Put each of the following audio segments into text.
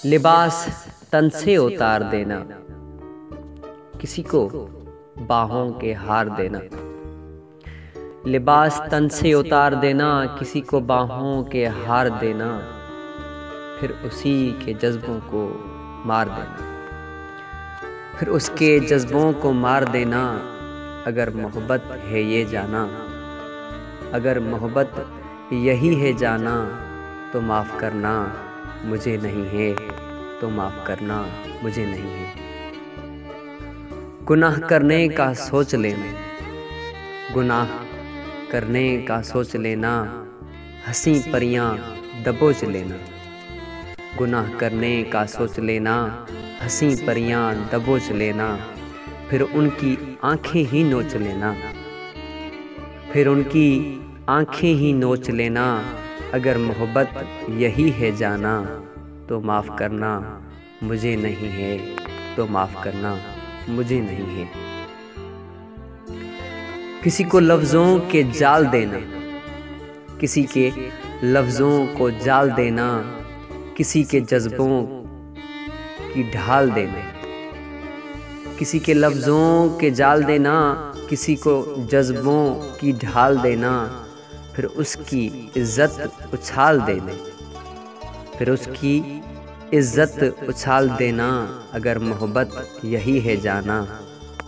लिबास तन से उतार देना, किसी को बाहों के हार देना। लिबास तन से उतार देना, किसी को बाहों के हार देना, फिर उसी के जज्बों को मार देना। फिर उसके जज्बों को मार देना। अगर मोहब्बत है ये जाना, अगर मोहब्बत यही है जाना, तो माफ़ करना मुझे नहीं है, तो माफ़ करना मुझे नहीं है। गुनाह करने का सोच लेना, गुनाह करने का सोच लेना, हंसी परियां दबोच लेना। गुनाह करने का सोच लेना, हंसी परियां दबोच लेना, फिर उनकी आंखें ही नोच लेना, फिर उनकी आंखें ही नोच लेना। अगर मोहब्बत यही है जाना, तो माफ़ करना मुझे नहीं है, तो माफ़ करना मुझे नहीं है। किसी को लफ्ज़ों के जाल देना, किसी के लफ्ज़ों को जाल देना, किसी के जज्बों की ढाल देना। किसी के लफ्ज़ों के जाल देना, किसी को जज्बों की ढाल देना, फिर उसकी इज़्ज़त उछाल देना, फिर उसकी इज़्ज़त उछाल देना। अगर मोहब्बत यही है जाना,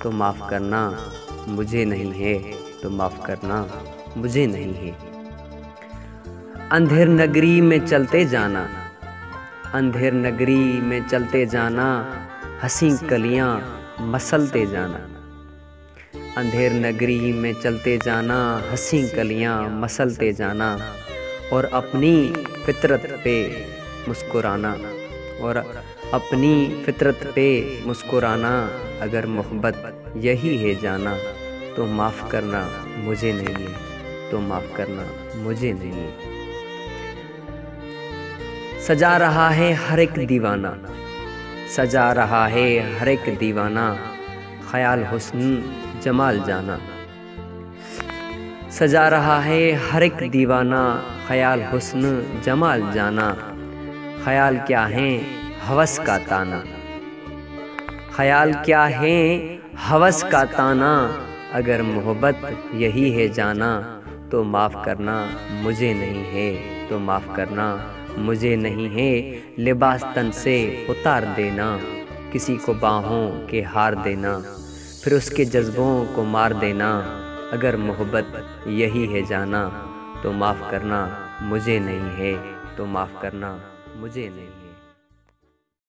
तो माफ़ करना मुझे नहीं है, तो माफ़ करना मुझे नहीं है। अंधेर नगरी में चलते जाना, अंधेर नगरी में चलते जाना, हंसी कलियां मसलते जाना। अंधेर नगरी में चलते जाना, हंसी कलियां मसलते जाना, और अपनी फितरत पे मुस्कुराना, और अपनी फितरत पे मुस्कुराना। अगर मोहब्बत यही है जाना, तो माफ़ करना मुझे नहीं है, तो माफ़ करना मुझे नहीं है। सजा रहा है हर एक दीवाना, सजा रहा है हर एक दीवाना, ख्याल हुस्न जमाल जाना। सजा रहा है हर एक दीवाना, ख्याल हुस्न जमाल जाना। ख्याल क्या है हवस का ताना, ख्याल क्या है हवस का ताना। अगर मोहब्बत यही है जाना, तो माफ़ करना मुझे नहीं है, तो माफ़ करना मुझे नहीं है। लिबास तन से उतार देना, किसी को बाहों के हार देना, फिर उसके जज्बों को मार देना। अगर मोहब्बत यही है जाना, तो माफ़ करना मुझे नहीं है, तो माफ़ करना मुझे नहीं है।